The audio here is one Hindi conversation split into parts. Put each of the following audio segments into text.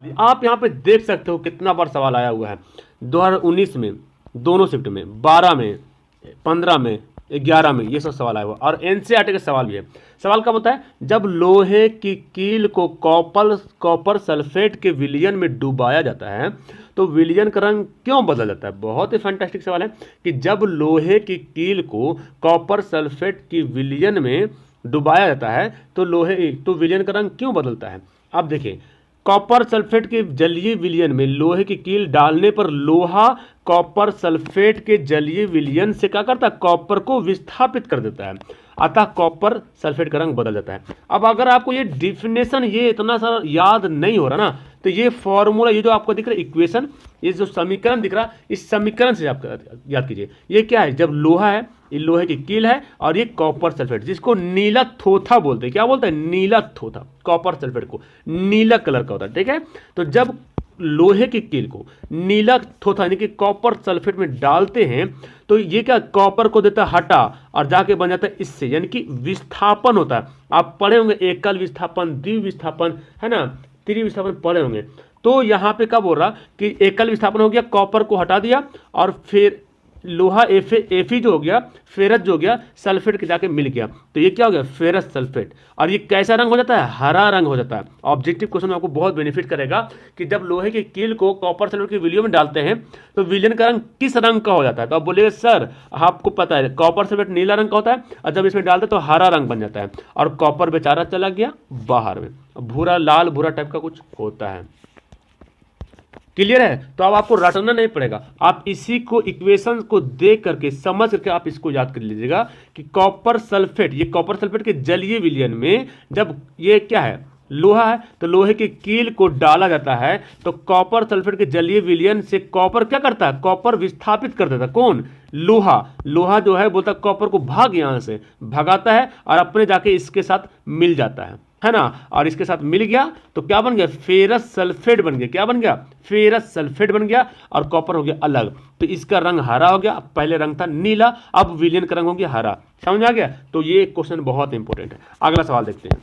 आप यहाँ पे देख सकते हो कितना बार सवाल आया हुआ है। 2019 में, दोनों शिफ्ट में, 12 में, 15 में, 11 में, ये सब सवाल आया हुआ और एनसीईआरटी का सवाल भी है। सवाल कब होता है? जब लोहे की कील को कॉपर सल्फेट के विलयन में डुबाया जाता है तो विलयन का रंग क्यों बदल जाता है। बहुत ही फैंटास्टिक सवाल है कि जब लोहे की कील को कॉपर सल्फेट की विलयन में डुबाया जाता है तो विलयन का रंग क्यों बदलता है। अब देखिए, कॉपर सल्फेट के जलीय विलयन में लोहे की कील डालने पर लोहा कॉपर सल्फेट के जलीय विलयन से क्या करता है? कॉपर को विस्थापित कर देता है, अतः कॉपर सल्फेट का रंग बदल जाता है। अब अगर आपको ये डिफिनेशन ये इतना सारा याद नहीं हो रहा ना, तो ये फॉर्मूला, ये जो आपको दिख रहा है इक्वेशन, ये जो समीकरण दिख रहा है, इस समीकरण से आप याद कीजिए। ये क्या है? जब लोहा है, ये लोहे की कील है और ये कॉपर सल्फेट, जिसको नीला थोथा बोलते हैं। क्या बोलते हैं? नीला थोथा। कॉपर सल्फेट को नीला कलर का होता है, ठीक है। तो जब लोहे की कील को नीला थोथा यानी कि कॉपर सल्फेट में डालते हैं तो ये क्या, कॉपर को देता है हटा और जाके बन जाता है इससे, यानी कि विस्थापन होता है। आप पढ़े होंगे एकल विस्थापन, द्विविस्थापन, है ना, त्रिविस्थापन पढ़े होंगे। तो यहाँ पे क्या बोल रहा कि एकल विस्थापन हो गया, कॉपर को हटा दिया और फिर लोहा एफी जो हो गया, फेरस जो हो गया, सल्फेट के जाके मिल गया, तो ये क्या हो गया? Ferrous sulphate. और ये कैसा रंग हो जाता है? हरा रंग हो जाता है। ऑब्जेक्टिव क्वेश्चन में आपको बहुत बेनिफिट करेगा कि जब लोहे की कील को कॉपर सल्फेट के विलयन में डालते हैं तो विलयन का रंग किस रंग का हो जाता है। तो आप बोलिए सर आपको पता है कॉपर सल्फेट नीला रंग का होता है और जब इसमें डालते हैं तो हरा रंग बन जाता है और कॉपर बेचारा चला गया बाहर में, भूरा, लाल भूरा टाइप का कुछ होता है। क्लियर है? तो अब आपको रटना नहीं पड़ेगा, आप इसी को इक्वेशन को देख करके समझ करके आप इसको याद कर लीजिएगा कि कॉपर सल्फेट, ये कॉपर सल्फेट के जलीय विलयन में जब ये क्या है, लोहा है, तो लोहे की कील को डाला जाता है तो कॉपर सल्फेट के जलीय विलयन से कॉपर क्या करता है? कॉपर विस्थापित कर देता है। कौन? लोहा। लोहा जो है बोलता है कॉपर को भाग, यहां से भगाता है और अपने जाके इसके साथ मिल जाता है ना, और इसके साथ मिल गया तो क्या बन गया? फेरस सल्फेट बन गया। क्या बन गया? फेरस सल्फेट बन गया और कॉपर हो गया अलग, तो इसका रंग हरा हो गया। पहले रंग था नीला, अब विलयन का रंग हो गया हरा। समझ आ गया? तो ये क्वेश्चन बहुत इंपॉर्टेंट है। अगला सवाल देखते हैं।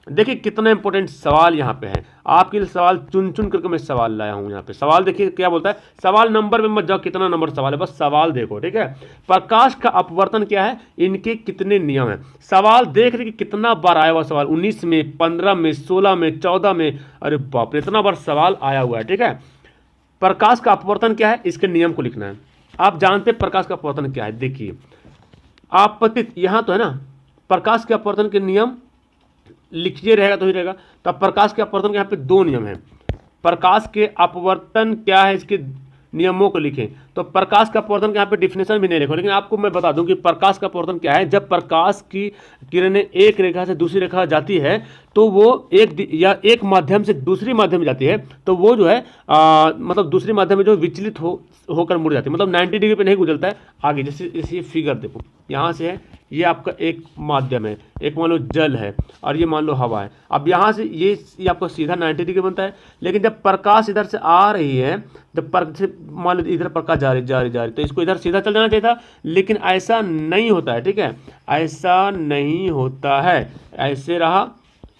देखिए कितना इंपॉर्टेंट सवाल यहाँ पे है, आपके लिए सवाल चुन चुन करके मैं सवाल लाया हूँ यहाँ पे। सवाल देखिए क्या बोलता है, सवाल नंबर में मत जाओ कितना नंबर सवाल है, बस सवाल देखो, ठीक है। प्रकाश का अपवर्तन क्या है, इनके कितने नियम है। सवाल देख रहे कि कितना बार आया हुआ सवाल, 19 में, 15 में, 16 में, 14 में, अरे बाप रे इतना बार सवाल आया हुआ है, ठीक है। प्रकाश का अपवर्तन क्या है, इसके नियम को लिखना है। आप जानते प्रकाश का अपवर्तन क्या है, देखिए आपतित, यहाँ तो है ना, प्रकाश के अपवर्तन के नियम लिखिए रहेगा तो ही रहेगा। तो अब प्रकाश के अपवर्तन के यहाँ पे दो नियम हैं। प्रकाश के अपवर्तन क्या है, इसके नियमों को लिखें। तो प्रकाश का अपवर्तन के यहाँ पे डिफिनेशन भी नहीं लिखो, लेकिन आपको मैं बता दूं कि प्रकाश का अपवर्तन क्या है। जब प्रकाश की किरणें एक रेखा से दूसरी रेखा जाती है तो वो एक माध्यम से दूसरी माध्यम में जाती है तो वो जो है मतलब दूसरी माध्यम में जो विचलित होकर मुड़ जाती है, मतलब 90 डिग्री पे नहीं गुजरता है आगे। जैसे इसी फिगर देखो, यहाँ से है, ये आपका एक माध्यम है, एक मान लो जल है और ये मान लो हवा है। अब यहाँ से ये आपका सीधा 90 डिग्री बनता है, लेकिन जब प्रकाश इधर से आ रही है, जब मान लो इधर प्रकाश जा रही तो इसको इधर सीधा चल जाना चाहिए था, लेकिन ऐसा नहीं होता है, ठीक है, ऐसा नहीं होता है। ऐसे रहा,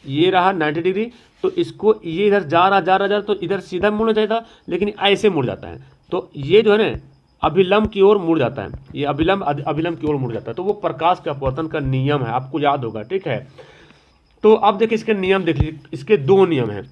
ये रहा 90 डिग्री, तो इसको ये इधर जा रहा तो इधर सीधा मुड़ना चाहिए था, लेकिन ऐसे मुड़ जाता है। तो ये जो है ना अभिलंब की ओर मुड़ जाता है, ये अभिलंब की ओर मुड़ जाता है। तो वो प्रकाश के अपवर्तन का नियम है, आपको याद होगा, ठीक है। तो अब देखिए इसके नियम देख लीजिए, इसके दो नियम हैं।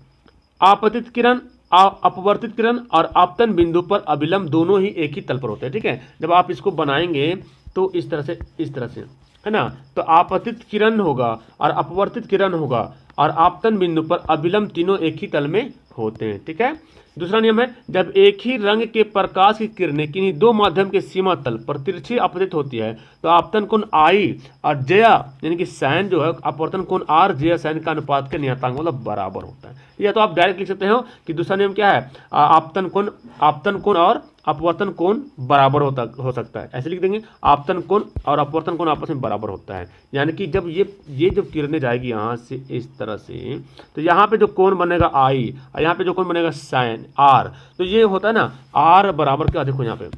आपतित किरण, अपवर्तित किरण और आपतन बिंदु पर अभिलंब दोनों ही एक ही तल पर होते हैं, ठीक है। जब आप इसको बनाएंगे तो इस तरह से है ना, तो आपतित किरण होगा और अपवर्तित किरण होगा और आपतन बिंदु पर अभिलंब तीनों एक ही तल में होते हैं, ठीक है। दूसरा नियम है, जब एक ही रंग के प्रकाश की किरणें किन्हीं दो माध्यम के सीमा तल पर तिरछी अपवर्तित होती है तो आपतन कोण आई और जया यानी कि साइन जो है अपवर्तन कोण आर जया साइन का अनुपात के नियतांक मतलब बराबर होता है। या तो आप डायरेक्ट लिख सकते हो कि दूसरा नियम क्या है, आपतन कोण और अपवर्तन कोण बराबर हो सकता है। ऐसे लिख देंगे, आपतन कोण और अपवर्तन कोण आपस में बराबर होता है। यानी कि जब ये जो किरणें जाएगी यहाँ से इस तरह से, तो यहाँ पे जो कोण बनेगा आई और यहाँ पे जो कोण बनेगा साइन आर, तो ये होता है ना आर बराबर क्या, देखो यहाँ पे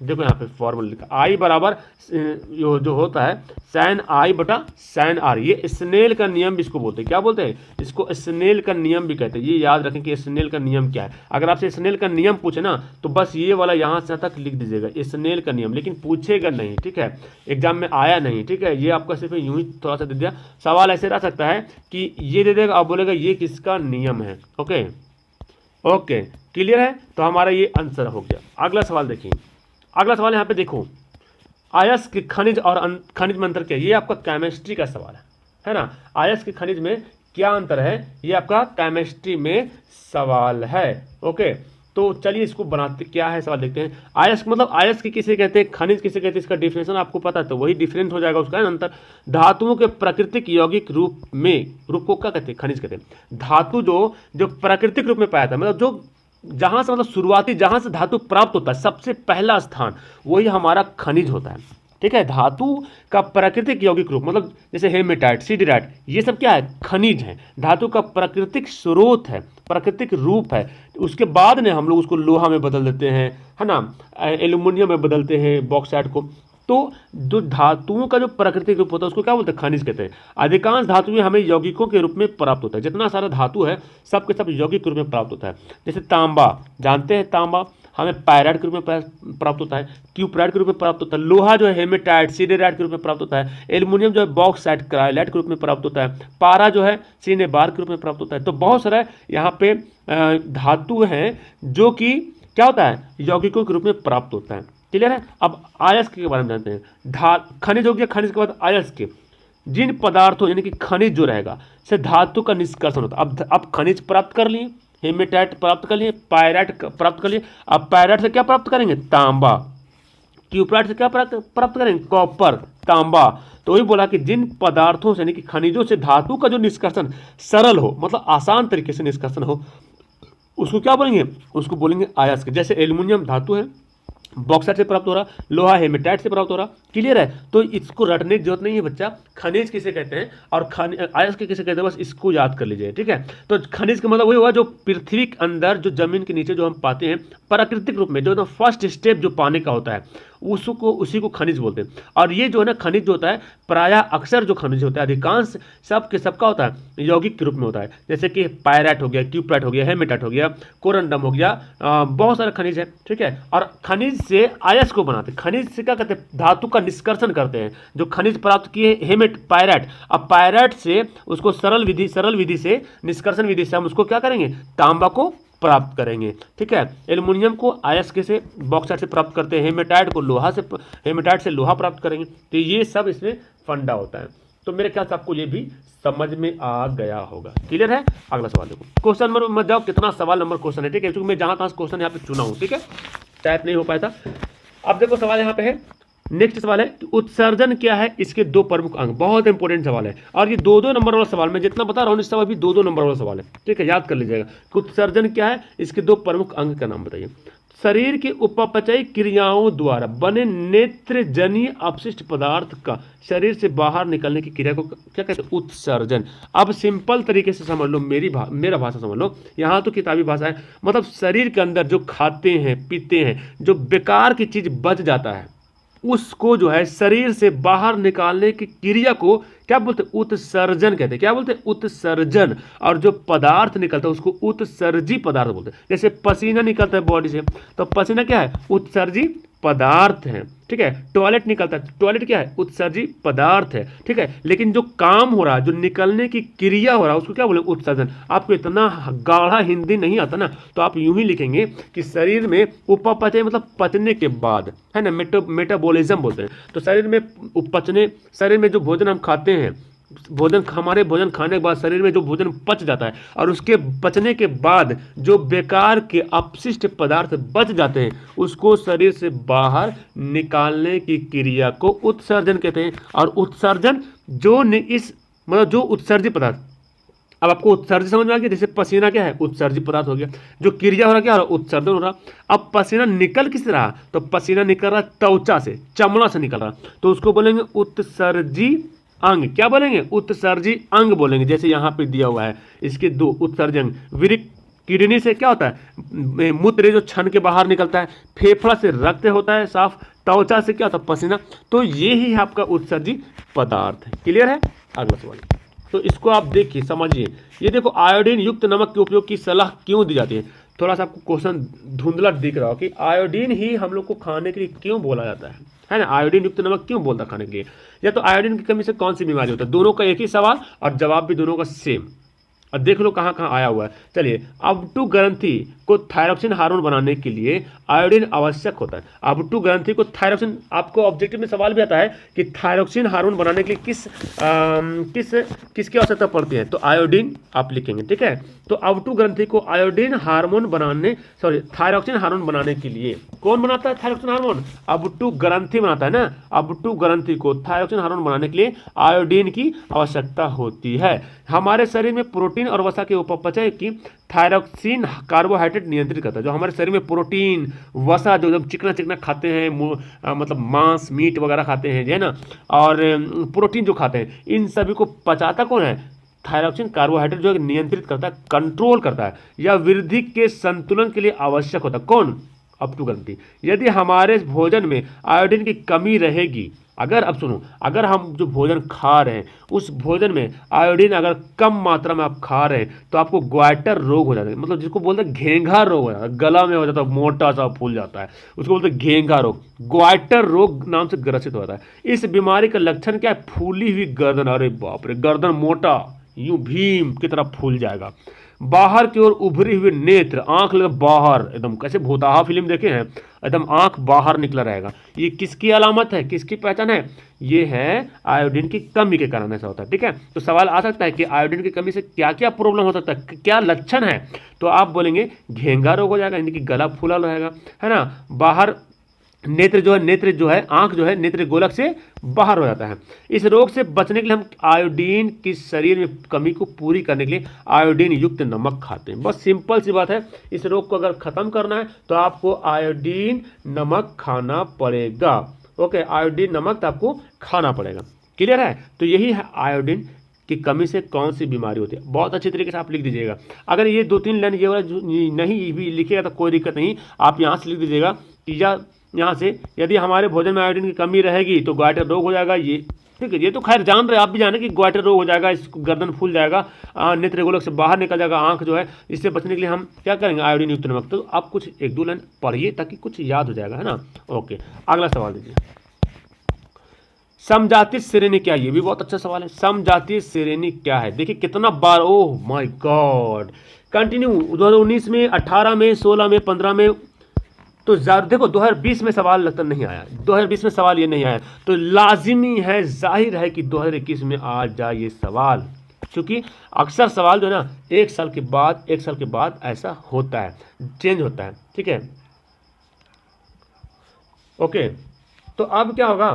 देखो यहाँ पे फॉर्मूला लिखा आई बराबर जो होता है साइन आई बटा साइन आर। ये स्नेल का नियम भी इसको बोलते हैं। क्या बोलते हैं? इसको स्नेल का नियम भी कहते हैं। ये याद रखें कि स्नेल का नियम क्या है। अगर आपसे स्नेल का नियम पूछे ना तो बस ये वाला यहाँ से तक लिख दीजिएगा स्नेल का नियम, लेकिन पूछेगा नहीं, ठीक है, एग्जाम में आया नहीं, ठीक है। ये आपका सिर्फ यूं ही थोड़ा सा दे दिया। सवाल ऐसे रह सकता है कि ये दे देगा, आप बोलेगा ये किसका नियम है। ओके ओके, क्लियर है? तो हमारा ये आंसर हो गया। अगला सवाल देखिए, अगला सवाल यहाँ पे देखो, अयस्क खनिज और खनिज में अंतर क्या है? ये आपका केमिस्ट्री का सवाल है ना। अयस्क खनिज में क्या अंतर है? ये आपका केमिस्ट्री में सवाल है। ओके, तो चलिए इसको बनाते, क्या है सवाल देखते हैं। अयस्क मतलब अयस्क किसे कहते हैं, खनिज किसे कहते हैं, इसका डिफिनेशन आपको पता है तो वही डिफरेंट हो जाएगा उसका अंतर। धातुओं के प्राकृतिक यौगिक रूप में, रूप को क्या कहते हैं? खनिज कहते हैं। धातु जो प्राकृतिक रूप में पाया था, मतलब जो जहां से, मतलब शुरुआती जहां से धातु प्राप्त होता है, सबसे पहला स्थान वही हमारा खनिज होता है, ठीक है। धातु का प्राकृतिक यौगिक रूप मतलब जैसे हेमेटाइट, सिडराइट, ये सब क्या है? खनिज है। धातु का प्राकृतिक स्रोत है, प्राकृतिक रूप है। उसके बाद ने हम लोग उसको लोहा में बदल देते हैं, है ना, एल्यूमिनियम में बदलते हैं, बॉक्साइट को। तो जो धातुओं का जो प्राकृतिक रूप होता है उसको क्या बोलते हैं? खनिज कहते हैं। अधिकांश धातुएं हमें यौगिकों के रूप में प्राप्त होता है। जितना सारा धातु है सब के सब यौगिक रूप में प्राप्त होता है। जैसे तांबा, जानते हैं तांबा हमें पायराइट के रूप में प्राप्त होता है, क्यूपराइट के रूप में प्राप्त होता है। लोहा जो है हेमेटाइट, सिडराइट के रूप में प्राप्त होता है। एल्यूमिनियम जो है बॉक्साइट, क्रायोलाइट के रूप में प्राप्त होता है। पारा जो है सिनेबार के रूप में प्राप्त होता है। तो बहुत सारा यहाँ पे धातु हैं जो कि क्या होता है? यौगिकों के रूप में प्राप्त होता है। क्लियर है? अब अयस्क के बारे में जानते हैं। खनिज हो गया, खनिज के बाद अयस्क। जिन पदार्थों यानी कि खनिज जो रहेगा से धातु का निष्कर्षण होता है। अब खनिज प्राप्त कर लिए, हेमेटाइट प्राप्त कर लिए, पायराइट प्राप्त कर लिए। अब पायराइट से क्या प्राप्त करेंगे? तांबा। क्यूपराइट से क्या प्राप्त करेंगे? कॉपर, तांबा। तो वही बोला कि जिन पदार्थों से यानी कि खनिजों से धातु का जो निष्कर्षण सरल हो, मतलब आसान तरीके से निष्कर्षण हो, उसको क्या बोलेंगे? उसको बोलेंगे अयस्क। जैसे एल्यूमिनियम धातु है, बॉक्साइट से प्राप्त हो रहा, लोहा हेमेटाइट से प्राप्त हो रहा। क्लियर है? तो इसको रटने की जरूरत नहीं है बच्चा। खनिज किसे कहते हैं और अयस्क किसे कहते हैं, बस इसको याद कर लीजिए, ठीक है। तो खनिज का मतलब वही हुआ जो पृथ्वी के अंदर, जो जमीन के नीचे जो हम पाते हैं प्राकृतिक रूप में, जो ना फर्स्ट स्टेप जो पाने का होता है उसको, उसी को खनिज बोलते हैं। और ये जो है ना खनिज जो होता है, प्रायः अक्सर जो खनिज होता है, अधिकांश सबका होता है यौगिक के रूप में होता है। जैसे कि पायराइट हो गया, क्यूपराइट हो गया, हेमेटाइट हो गया, कोरंडम हो गया, बहुत सारे खनिज है, ठीक है। और खनिज से अयस्क को बनाते हैं। खनिज से क्या करते हैं? धातु का निष्कर्षण करते हैं। जो खनिज प्राप्त किए पायराइट, अब पायराइट से उसको सरल विधि से, निष्कर्षण विधि से हम उसको क्या करेंगे? तांबा को प्राप्त करेंगे, ठीक है। एल्यूमिनियम को अयस्क से, बॉक्साइट से प्राप्त करते हैं। हेमेटाइट से लोहा प्राप्त करेंगे। तो ये सब इसमें फंडा होता है। तो मेरे ख्याल से आपको ये भी समझ में आ गया होगा। क्लियर है? अगला सवाल देखो, क्वेश्चन नंबर मत जाओ, कितना सवाल नंबर क्वेश्चन है, ठीक है, क्योंकि मैं जहां तहां क्वेश्चन यहाँ पे चुना हूँ, ठीक है, टाइप नहीं हो पाया था। अब देखो सवाल यहाँ पे है, नेक्स्ट सवाल है कि उत्सर्जन क्या है, इसके दो प्रमुख अंग। बहुत इंपॉर्टेंट सवाल है और ये दो नंबर वाला सवाल, मैं जितना बता रहा हूँ इस सवाल भी दो नंबर वाला सवाल है, ठीक है, याद कर लीजिएगा कि उत्सर्जन क्या है, इसके दो प्रमुख अंग का नाम बताइए। शरीर की उपापचयी क्रियाओं द्वारा बने नेत्रजनीय अपशिष्ट पदार्थ का शरीर से बाहर निकलने की क्रिया को क्या कहते हैं? उत्सर्जन। अब सिंपल तरीके से समझ लो, मेरा भाषा समझ लो, यहाँ तो किताबी भाषा है, मतलब शरीर के अंदर जो खाते हैं पीते हैं, जो बेकार की चीज बच जाता है उसको जो है शरीर से बाहर निकालने की क्रिया को क्या बोलते हैं? उत्सर्जन कहते हैं। क्या बोलते हैं? उत्सर्जन। और जो पदार्थ निकलता है उसको उत्सर्जी पदार्थ बोलते हैं। जैसे पसीना निकलता है बॉडी से, तो पसीना क्या है? उत्सर्जी पदार्थ है, ठीक है। टॉयलेट निकलता है, टॉयलेट क्या है? उत्सर्जी पदार्थ है, ठीक है। लेकिन जो काम हो रहा है, जो निकलने की क्रिया हो रहा है, उसको क्या बोले? उत्सर्जन। आपको इतना गाढ़ा हिंदी नहीं आता ना, तो आप यूं ही लिखेंगे कि शरीर में उपापचय मतलब पचने के बाद, है ना, मेटाबॉलिज्म बोलते हैं। तो शरीर में पचने, शरीर में जो भोजन हम खाते हैं, हमारे भोजन खाने के बाद शरीर में जो भोजन पच जाता है और उसके पचने के बाद जो बेकार के अपशिष्ट पदार्थ बच जाते हैं उसको शरीर से बाहर निकालने की क्रिया को उत्सर्जन कहते हैं। और उत्सर्जन जो उत्सर्जी पदार्थ, अब आपको उत्सर्जन समझ में आ गया। जैसे पसीना क्या है? उत्सर्जी पदार्थ हो गया। जो क्रिया हो रहा क्या हो रहा? उत्सर्जन हो रहा। अब पसीना निकल किस रहा? तो पसीना निकल रहा त्वचा से, चमड़ा से निकल रहा, तो उसको बोलेंगे उत्सर्जी अंग। क्या बोलेंगे? उत्सर्जी अंग बोलेंगे। जैसे यहाँ पे दिया हुआ है इसके दो उत्सर्जन, किडनी से क्या होता है, मूत्र जो छन के बाहर निकलता है, फेफड़ा से रक्त होता है साफ, त्वचा से क्या होता है, पसीना। तो ये ही आपका उत्सर्जी पदार्थ है। क्लियर है? अगला सवाल, तो इसको आप देखिए समझिए। ये देखो, आयोडीन युक्त नमक के उपयोग की सलाह क्यों दी जाती है? थोड़ा सा आपको क्वेश्चन धुंधला दिख रहा हो कि आयोडीन ही हम लोग को खाने के लिए क्यों बोला जाता है ना? आयोडीन युक्त नमक क्यों बोलता है खाने के लिए? या तो आयोडीन की कमी से कौन सी बीमारी होता है? दोनों का एक ही सवाल और जवाब भी दोनों का सेम। और देख लो कहाँ कहाँ आया हुआ है। चलिए, अबटू ग्रंथि को थायरॉक्सिन हार्मोन बनाने के लिए आयोडीन आवश्यक होता है। अबटू ग्रंथि को थायरॉक्सिन, आपको ऑब्जेक्टिव में सवाल भी आता है कि थायरॉक्सिन हार्मोन बनाने के लिए किसकी आवश्यकता पड़ती है? तो आयोडीन आप लिखेंगे, ठीक है। तो अबटू ग्रंथि को आयोडीन हार्मोन बनाने, सॉरी, थायरॉक्सिन हार्मोन बनाने के लिए कौन बनाता है थायरॉक्सिन हार्मोन? अबटू ग्रंथि बनाता है ना। अबटू ग्रंथि को थायरॉक्सिन हार्मोन बनाने के लिए आयोडीन की आवश्यकता होती है। हमारे शरीर में प्रोटीन और वसा के उपचय की थायरॉक्सिन कार्बोहाइड्रेट नियंत्रित करता है। जो हमारे शरीर में प्रोटीन, वसा, जो जब चिकना चिकना खाते हैं, मतलब मांस मीट वगैरह खाते हैं, है ना, और प्रोटीन जो खाते हैं, इन सभी को पचाता कौन है? थायरॉक्सिन कार्बोहाइड्रेट जो है नियंत्रित करता है, कंट्रोल करता है, या वृद्धि के संतुलन के लिए आवश्यक होता है। कौन? अबटू ग्रंथि। यदि हमारे भोजन में आयोडीन की कमी रहेगी, अगर, अब सुनो, अगर हम जो भोजन खा रहे हैं उस भोजन में आयोडीन अगर कम मात्रा में आप खा रहे हैं तो आपको ग्वाइटर रोग हो जाता है, मतलब जिसको बोलते हैं घेंघा रोग हो जाता है, गला में हो जाता है, मोटा सा फूल जाता है, उसको बोलते हैं घेंघा रोग। ग्वाइटर रोग नाम से ग्रसित होता है। इस बीमारी का लक्षण क्या है? फूली हुई गर्दन। अरे बाप रे, गर्दन मोटा यूं भीम की तरह फूल जाएगा। बाहर की ओर उभरी हुई नेत्र, आंख लगे बाहर, एकदम कैसे भूताहा फिल्म देखे हैं, एकदम आंख बाहर निकला रहेगा। ये किसकी अलामत है, किसकी पहचान है? ये है आयोडीन की कमी के कारण ऐसा होता है, ठीक है। तो सवाल आ सकता है कि आयोडीन की कमी से क्या क्या प्रॉब्लम हो सकता है, क्या लक्षण है? तो आप बोलेंगे घेंघा रोग हो जाएगा, यानी कि गला फूला रहेगा, है ना। बाहर नेत्र जो है आंख जो है नेत्र गोलक से बाहर हो जाता है। इस रोग से बचने के लिए हम आयोडीन की शरीर में कमी को पूरी करने के लिए आयोडीन युक्त नमक खाते हैं। बस सिंपल सी बात है। इस रोग को अगर खत्म करना है तो आपको आयोडीन नमक खाना पड़ेगा। ओके, आयोडीन नमक आपको खाना पड़ेगा। क्लियर है? तो यही है आयोडीन की कमी से कौन सी बीमारी होती है। बहुत अच्छी तरीके से आप लिख दीजिएगा। अगर ये 2-3 लाइन ये वाला नहीं भी लिखिएगा तो कोई दिक्कत नहीं, आप यहाँ से लिख दीजिएगा कि यहाँ से, यदि हमारे भोजन में आयोडीन की कमी रहेगी तो ग्वाइटर रोग हो जाएगा। ये ठीक है, ये तो खैर जान रहे, आप भी जाने कि ग्वाइटर रोग हो जाएगा, इस गर्दन फूल जाएगा, नेत्र गोलक से बाहर निकल जाएगा, आंख जो है। इससे बचने के लिए हम क्या करेंगे? आयोडीन युक्त नमक। तो आप कुछ 1-2 लाइन पढ़िए ताकि कुछ याद हो जाएगा, है ना। ओके, अगला सवाल दीजिए। समजातीय श्रेणी क्या है? ये भी बहुत अच्छा सवाल है। समजातीय श्रेणी क्या है? देखिए कितना बार, ओह माय गॉड, कंटिन्यू 2019 में, 18 में, 16 में, 15 में, तो देखो 2020 में सवाल लगता नहीं आया, 2020 में सवाल ये नहीं आया, तो लाजिमी है, जाहिर है कि 2021 में आ जाए ये सवाल, क्योंकि अक्सर सवाल जो है ना 1 साल के बाद ऐसा होता है, चेंज होता है, ठीक है। ओके, तो अब क्या होगा,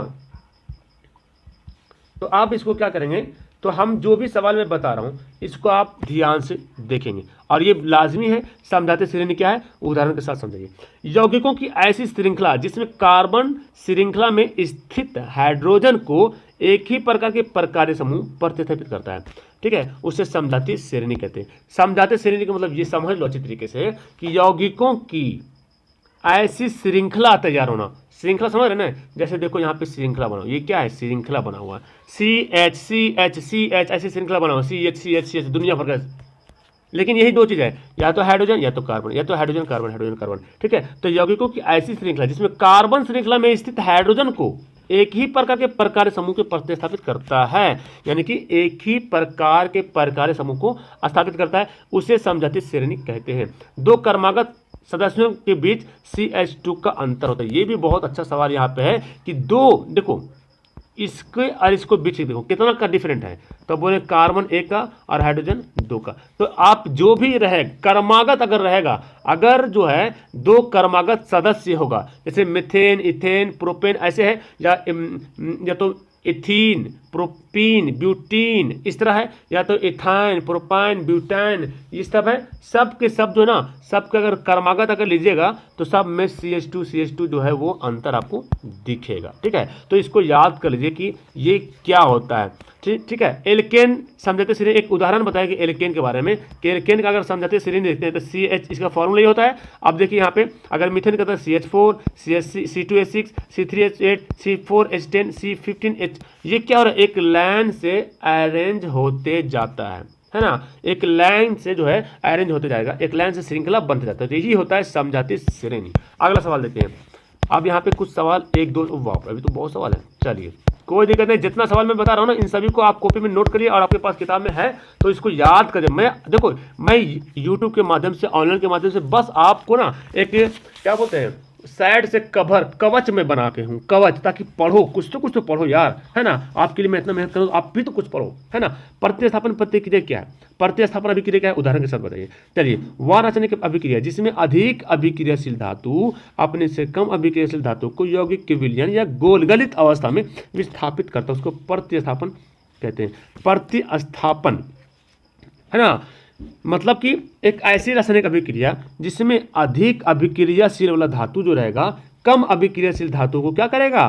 तो आप इसको क्या करेंगे, तो हम जो भी सवाल मैं बता रहा हूं इसको आप ध्यान से देखेंगे, और ये लाजमी है। समझाते श्रेणी क्या है, उदाहरण के साथ समझिए। यौगिकों की ऐसी श्रृंखला जिसमें कार्बन श्रृंखला में स्थित हाइड्रोजन को एक ही प्रकार के प्रकार्य समूह प्रतिस्थापित करता है, ठीक है, उसे समझाती श्रेणी कहते हैं। समझाते श्रेणी का मतलब ये समझ लो अच्छी तरीके से कि यौगिकों की ऐसी श्रृंखला तैयार होना, श्रृंखला समझ रहे ना, जैसे देखो यहाँ पे श्रृंखला बना, ये क्या है, श्रृंखला बना हुआ है, CH ऐसी श्रृंखला बना हुआ, CH दुनिया भर का, लेकिन यही 2 चीज है, या तो हाइड्रोजन या तो कार्बन, या तो हाइड्रोजन कार्बन, हाइड्रोजन कार्बन, ठीक है। तो यौगिकों की ऐसी श्रृंखला जिसमें कार्बन श्रृंखला में स्थित हाइड्रोजन को एक ही प्रकार के प्रकार्य समूह को प्रतिस्थापित करता है, यानी कि एक ही प्रकार के प्रकार्य समूह को स्थापित करता है, उसे समझाती श्रेणी कहते हैं। 2 क्रमागत सदस्यों के बीच CH2 का अंतर होता है। ये भी बहुत अच्छा सवाल यहाँ पे है कि 2, देखो इसके और इसको बीच देखो कितना का डिफरेंट है, तो बोले कार्बन 1 का और हाइड्रोजन 2 का। तो आप जो भी रहे क्रमागत अगर रहेगा, अगर जो है 2 क्रमागत सदस्य होगा, जैसे मिथेन, इथेन, प्रोपेन ऐसे है, या तो इथीन प्रोपीन, ब्यूटीन, इस तरह है, या तो इथाइन, प्रोपाइन, ब्यूटाइन, ये सब है। सब के सब जो है ना, सब का अगर क्रमागत अगर लीजिएगा तो सब में CH2 जो है वो अंतर आपको दिखेगा। ठीक है, तो इसको याद कर लीजिए कि ये क्या होता है। ठीक है, एल्केन समझाते सीरीन, एक उदाहरण बताया कि एल्केन के बारे में, कि एल्केन का अगर समझाते सीरीन देखते हैं तो CH, इसका फॉर्मूला ये होता है। अब देखिए यहाँ पे अगर मीथेन का तो CH4, C2H6, C3H8, C4H10, C15H, ये क्या हो रहा है, एक लाइन से अरेंज होते जाता है ना, एक लाइन से जो है अरेंज होते जाएगा, एक लाइन से श्रृंखला बनते जाता है। तो यही होता है समझाती श्रेणी। अगला सवाल देखते हैं। अब यहाँ पे कुछ सवाल, एक दो, वाह अभी तो बहुत सवाल है। चलिए कोई दिक्कत नहीं, जितना सवाल मैं बता रहा हूँ ना इन सभी को आप कॉपी में नोट करिए, और आपके पास किताब में है तो इसको याद करिए। मैं देखो, मैं यूट्यूब के माध्यम से, ऑनलाइन के माध्यम से बस आपको ना एक क्या बोलते हैं, साइड से कवच में बना के हूँ, कवच, ताकि पढ़ो, कुछ तो पढ़ो यार, है ना। आपके लिए मैं इतना मेहनत करूँ, आप भी तो कुछ पढ़ो, है ना। प्रतिस्थापन प्रतिक्रिया क्या है, प्रतिस्थापन अभिक्रिया क्या है, उदाहरण के साथ बताइए। चलिए, वह रासायनिक अभिक्रिया जिसमें अधिक अभिक्रियाशील धातु अपने से कम अभिक्रियाशील धातु को यौगिक के विलयन या गोलगलित अवस्था में विस्थापित करता है, उसको प्रतिस्थापन कहते हैं। प्रतिस्थापन, है ना, मतलब कि एक ऐसी रासायनिक अभिक्रिया जिसमें अधिक अभिक्रियाशील वाला धातु जो रहेगा कम अभिक्रियाशील धातु को क्या करेगा,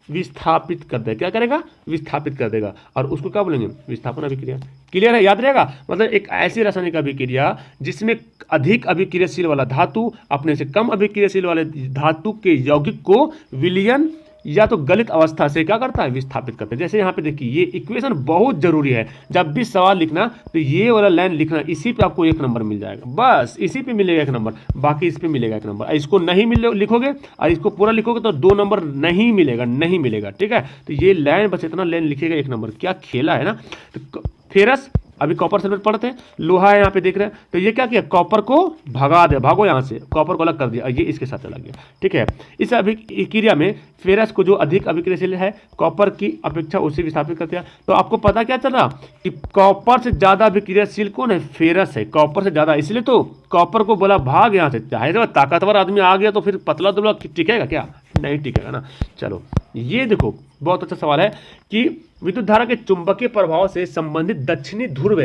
विस्थापित कर देगा। क्या करेगा, विस्थापित कर देगा, और उसको क्या बोलेंगे, विस्थापन अभिक्रिया। क्लियर है, याद रहेगा। मतलब एक ऐसी रासायनिक अभिक्रिया जिसमें अधिक अभिक्रियाशील वाला धातु अपने से कम अभिक्रियाशील वाले धातु के यौगिक को विलयन या तो गलित अवस्था से क्या करता है, विस्थापित करता है। जैसे यहाँ पे देखिए, ये इक्वेशन बहुत जरूरी है, जब भी सवाल लिखना तो ये वाला लाइन लिखना, इसी पे आपको 1 नंबर मिल जाएगा, बस इसी पे मिलेगा 1 नंबर, बाकी इस पे मिलेगा 1 नंबर। इसको नहीं लिखोगे और इसको पूरा लिखोगे तो 2 नंबर नहीं मिलेगा। ठीक है, तो ये लाइन, बस इतना लाइन लिखेगा 1 नंबर। क्या खेला है ना। तो फेरस, अभी कॉपर सल्फेट पढ़ते हैं, लोहा है यहाँ पे देख रहे हैं, तो ये क्या किया, कॉपर को भगा दे, भागो यहाँ से, कॉपर को अलग कर दिया, ये इसके साथ चला गया। ठीक है, इस अभिक्रिया में फेरस को जो अधिक अभिक्रियाशील है कॉपर की अपेक्षा उसे विस्थापित कर दिया। तो आपको पता क्या चला कि कॉपर से ज्यादा अभिक्रियाशील कौन है, फेरस है, कॉपर से ज्यादा, इसलिए तो कॉपर को बोला भाग यहाँ से। चाहे ताकतवर आदमी आ गया तो फिर पतला दुबला टिकेगा क्या, नहीं टिकेगा ना। चलो ये देखो, बहुत अच्छा सवाल है कि विद्युत धारा के चुंबकीय प्रभाव से संबंधित दक्षिणी ध्रुव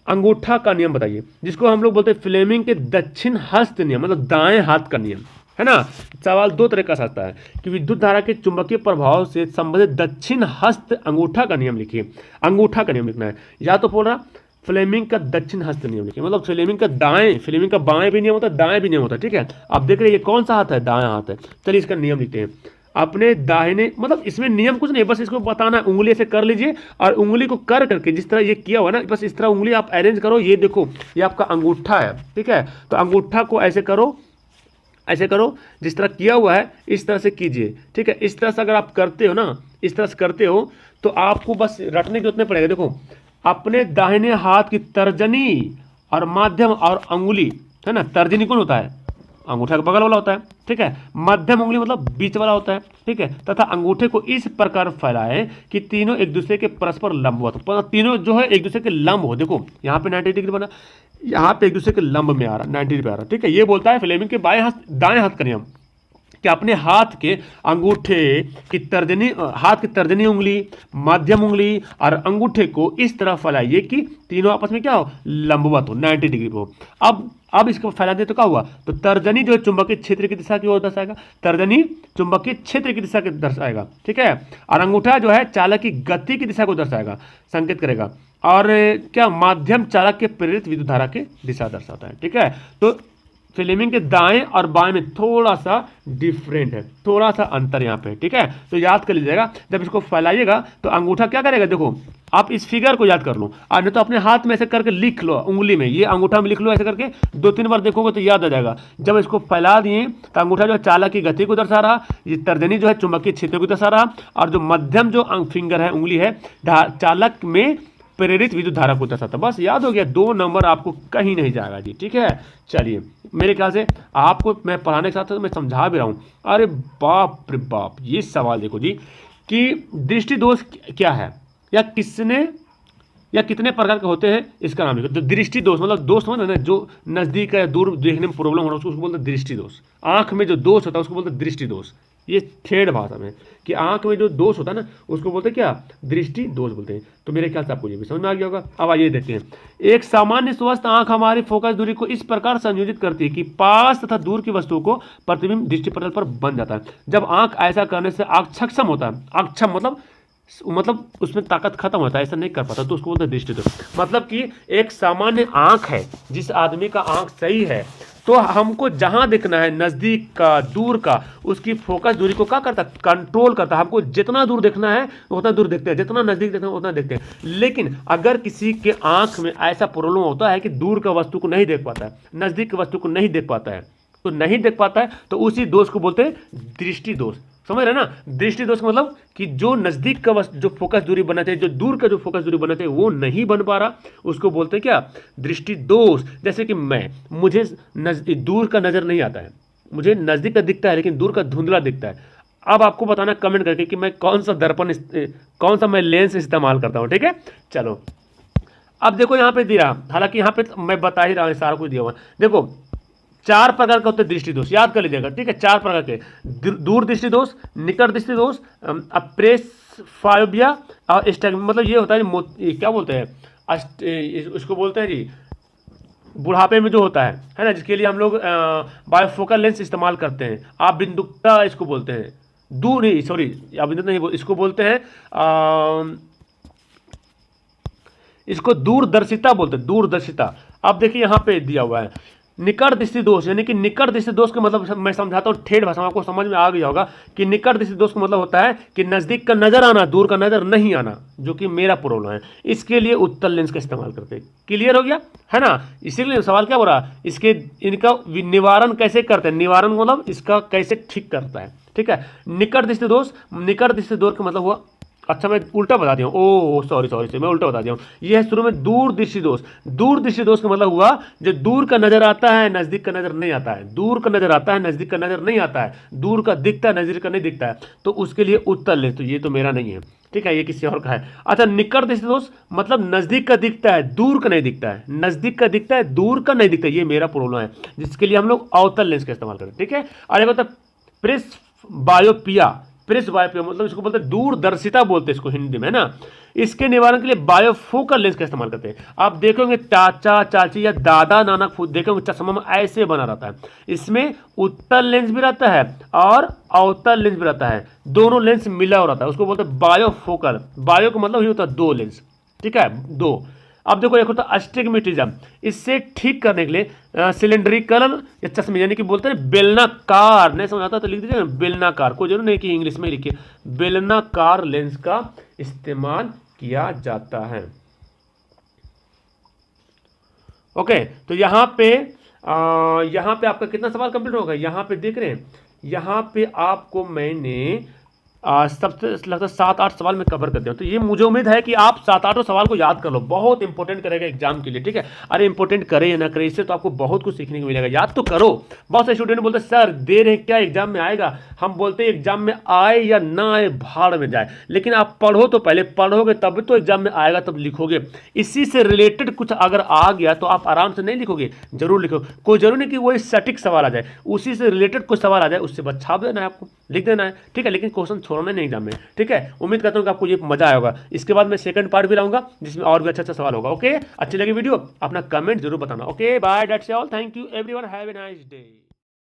अंगूठा का नियम बताइए, जिसको हम लोग बोलते हैं फ्लेमिंग के दक्षिण हस्त नियम, मतलब दाएं हाथ का नियम, है ना। सवाल 2 तरह का आता है कि विद्युत धारा के चुंबकीय प्रभाव से संबंधित दक्षिण हस्त अंगूठा का नियम लिखिए। अंगूठा का नियम लिखना है, या तो बोल रहा फ्लेमिंग का दक्षिण हस्त नियम लिखिए, मतलब फ्लेमिंग का बाएं भी नियम होता है, दाएं भी नियम होता है। ठीक है, आप देख रहे हैं ये कौन सा हाथ है, दायां हाथ है। चलिए इसका नियम लिखते हैं। अपने दाहिने, मतलब इसमें नियम कुछ नहीं, बस इसको बताना है, उंगली से कर लीजिए, और उंगली को कर करके जिस तरह ये किया हुआ ना, बस इस तरह उंगली आप अरेंज करो। ये देखो, ये आपका अंगूठा है, ठीक है, तो अंगूठा को ऐसे करो, ऐसे करो, जिस तरह किया हुआ है इस तरह से कीजिए। ठीक है, इस तरह से अगर आप करते हो ना, इस तरह से करते हो तो आपको बस रटने की जरूरत नहीं पड़ेगा। देखो, अपने दाहिने हाथ की तर्जनी और माध्यम और अंगुली, है ना, तर्जनी कौन होता है, अंगूठा का बगल वाला होता है। ठीक है, मध्यम उंगली मतलब बीच वाला होता है। ठीक है, तथा अंगूठे को इस प्रकार फैलाएं कि तीनों एक दूसरे के परस्पर लंबवत हो, तीनों जो है एक दूसरे के लंब हो। देखो यहाँ पे 90 डिग्री बना, यहाँ पे एक दूसरे के लंब में आ रहा, 90 डिग्री पे आ रहा। ठीक है, ये बोलता है फ्लेमिंग के दाएं हाथ का नियम, कि अपने हाथ के अंगूठे की तर्जनी, हाथ की तर्जनी उंगली, मध्यम उंगली और अंगूठे को इस तरह फैलाइए कि तीनों आपस में क्या हो, लंबवत हो, 90 डिग्री पे हो। अब इसको फैला दे तो क्या हुआ, तो तर्जनी जो है चुंबकीय क्षेत्र की दिशा की ओर दर्शाएगा, तर्जनी चुंबकीय क्षेत्र की दिशा को दर्शाएगा। ठीक है, और अंगूठा जो है चालक की गति की दिशा को दर्शाएगा, संकेत करेगा, और क्या माध्यम चालक के प्रेरित विद्युत धारा की दिशा दर्शाता है। ठीक है, तो फ्लेमिंग के दाएं और बाएं में थोड़ा सा डिफरेंट है, थोड़ा सा अंतर यहाँ पे। ठीक है, तो याद कर लीजिएगा, जब इसको फैलाइएगा तो अंगूठा क्या करेगा, देखो आप इस फिगर को याद कर लो, और नहीं तो अपने हाथ में ऐसे करके लिख लो, उंगली में, ये अंगूठा में लिख लो, ऐसे करके 2-3 बार देखोगे तो याद आ जाएगा। जब इसको फैला दिए तो अंगूठा जो है चालक की गति को दर्शा रहा, ये तर्जनी जो है चुंबकीय क्षेत्र को दर्शा रहा, और जो मध्यम जो फिंगर है, उंगली है, चालक में प्रेरित विद्युत धारा को दर्शाता। बस याद हो गया, 2 नंबर आपको कहीं नहीं जाएगा जी। ठीक है, चलिए मेरे ख्याल से आपको मैं पढ़ाने के साथ साथ मैं समझा भी रहा हूँ। अरे बाप रे बाप, ये सवाल देखो जी कि दृष्टि दोष क्या है, या किसने या कितने प्रकार के होते हैं, इसका नाम लिखो। तो दृष्टि दोष मतलब दोष समझ ना, जो नजदीक या दूर देखने में प्रॉब्लम हो रहा है उसको बोलते हैं दृष्टि दोष। आंख में जो दोष होता है उसको बोलते हैं दृष्टि दोष। ये ठेठ भाषा में कि आंख में जो दोष होता है ना उसको बोलते हैं क्या, दृष्टि दोष बोलते हैं। तो मेरे ख्याल से आपको ये भी समझ में आ गया होगा। अब आइए देखते हैं। एक सामान्य स्वस्थ आंख हमारी फोकस दूरी को इस प्रकार संयोजित करती है कि पास तथा दूर की वस्तुओं को प्रतिबिंब दृष्टिपटल पर बन जाता है। जब आंख ऐसा करने से आंख सक्षम होता है, अक्षम मतलब उसमें ताकत खत्म होता है, ऐसा नहीं कर पाता, तो उसको बोलते हैं दृष्टि दोष। मतलब कि एक सामान्य आंख है, जिस आदमी का आंख सही है तो हमको जहां देखना है, नजदीक का दूर का, उसकी फोकस दूरी को क्या करता है, कंट्रोल करता है। हमको जितना दूर देखना है उतना दूर देखते हैं, जितना नजदीक देखना है उतना देखते हैं। लेकिन अगर किसी के आंख में ऐसा प्रॉब्लम होता है कि दूर का वस्तु को नहीं देख पाता है, नजदीक की वस्तु को नहीं देख पाता है, तो नहीं देख पाता है, तो उसी दोष को बोलते हैं दृष्टि दोष। समझ रहे ना, दृष्टि दोष का मतलब कि जो नजदीक का जो फोकस दूरी बनाते हैं, जो दूर का जो फोकस दूरी बनाते हैं वो नहीं बन पा रहा, उसको बोलते हैं क्या, दृष्टि दोष। जैसे कि मुझे दूर का नजर नहीं आता है, मुझे नजदीक का दिखता है लेकिन दूर का धुंधला दिखता है। अब आपको बताना कमेंट करके कि मैं कौन सा मैं लेंस इस्तेमाल करता हूं, ठीक है। चलो अब देखो यहाँ पे दिया, हालांकि यहाँ पे मैं बता ही रहा हूँ, सारा कुछ दिया हुआ। देखो 4 प्रकार का होते हैं दृष्टि दोष, याद कर लीजिएगा, ठीक है। 4 प्रकार के, दूर दृष्टि दोष, निकट दृष्टि दोष, अप्रेसफायोबिया और मतलब ये होता है ये क्या बोलते हैं, उसको बोलते हैं जी बुढ़ापे में जो होता है ना, जिसके लिए हम लोग बायोफोकल लेंस इस्तेमाल करते हैं। आप बिंदुकता इसको बोलते हैं, दूर नहीं, सॉरी आप बिंदु नहीं, इसको बोलते हैं इसको दूरदर्शिता बोलते हैं, दूरदर्शिता। अब देखिए यहाँ पे दिया हुआ है निकट दृष्टि दोष, यानी कि निकट दृष्टि दोष का मतलब मैं समझाता हूँ ठेठ भाषा में, आपको समझ में आ गया होगा कि निकट दृष्टि दोष का मतलब होता है कि नजदीक का नजर आना, दूर का नजर नहीं आना, जो कि मेरा प्रॉब्लम है। इसके लिए उत्तल लेंस का इस्तेमाल करते हैं। क्लियर हो गया है ना। इसीलिए सवाल क्या हो रहा है, इनका निवारण कैसे करते हैं, निवारण मतलब इसका कैसे ठीक करता है, ठीक है। निकट दृष्टि दोष का मतलब हुआ, अच्छा मैं उल्टा बता दिया हूँ, ओ सॉरी मैं उल्टा बता दिया हूँ। ये है शुरू में दूर दृष्टि दोष। दूर दृष्टि दोष का मतलब हुआ जो दूर का नजर आता है, नजदीक का नजर नहीं आता है, दूर का नजर आता है, नजदीक का नजर नहीं आता है, दूर का दिखता है, नजदीक का नहीं दिखता है, तो उसके लिए उत्तल लेंस। तो ये तो मेरा नहीं है, ठीक है, ये किसी और का है। अच्छा निकट दृष्टि दोष मतलब नजदीक का दिखता है, दूर का नहीं दिखता है, नजदीक का दिखता है, दूर का नहीं दिखता है, ये मेरा प्रॉब्लम है, जिसके लिए हम लोग अवतल लेंस का इस्तेमाल करते हैं, ठीक है। और एक होता है प्रेसबायोपिया, प्रेसबायोपिया मतलब इसको बोलते हैं दूरदर्शिता बोलते हैं इसको हिंदी में ना। इसके निवारण के लिए बायोफोकल लेंस का इस्तेमाल करते हैं। आप देखोगे चाचा चाची या दादा नाना देखोगे चश्मा में ऐसे बना रहता है, इसमें उत्तल लेंस भी रहता है और अवतल लेंस भी रहता है, दोनों लेंस मिला हो रहता है, उसको बोलते हैं बायोफोकल। बायो का मतलब ही होता है 2 लेंस, ठीक है, 2। अब देखो एक होता है अस्टिग्मेटिज्म, इससे ठीक करने के लिए सिलेंड्रिकल या चश्मे यानी कि बोलते हैं बेलनाकार, नहीं समझ आता तो लिख दीजिए बेलनाकार, कोई जरूर नहीं कि इंग्लिश में लिखिए, बेलनाकार लेंस का इस्तेमाल किया जाता है। ओके, तो यहाँ पे आपका कितना सवाल कंप्लीट होगा, यहाँ पे देख रहे हैं, यहाँ पे आपको मैंने सबसे लगता है 7-8 सवाल में कवर कर दिया। तो ये मुझे उम्मीद है कि आप 7-8 सवाल को याद कर लो, बहुत इंपॉर्टेंट करेगा एग्जाम के लिए, ठीक है। अरे इंपॉर्टेंट करे या ना करे, इससे तो आपको बहुत कुछ सीखने को मिलेगा, याद तो करो। बहुत से स्टूडेंट बोलते सर दे रहे क्या एग्जाम में आएगा, हम बोलते हैं एग्जाम में आए या ना आए भाड़ में जाए, लेकिन आप पढ़ो तो पहले, पढ़ोगे तब तो एग्जाम में आएगा, तब लिखोगे। इसी से रिलेटेड कुछ अगर आ गया तो आप आराम से नहीं लिखोगे, जरूर लिखो। कोई जरूर नहीं कि वही सटीक सवाल आ जाए, उसी से रिलेटेड कुछ सवाल आ जाए उससे बस छाप देना है, आपको लिख देना है, ठीक है। लेकिन क्वेश्चन छोड़ना नहीं एग्जाम में, ठीक है। उम्मीद करता हूँ कि आपको ये मजा आया होगा। इसके बाद मैं सेकंड पार्ट भी लाऊंगा जिसमें और भी अच्छा सवाल होगा। ओके, अच्छी लगी वीडियो, अपना कमेंट जरूर बताना। Okay bye, that's all, thank you everyone, have a nice day.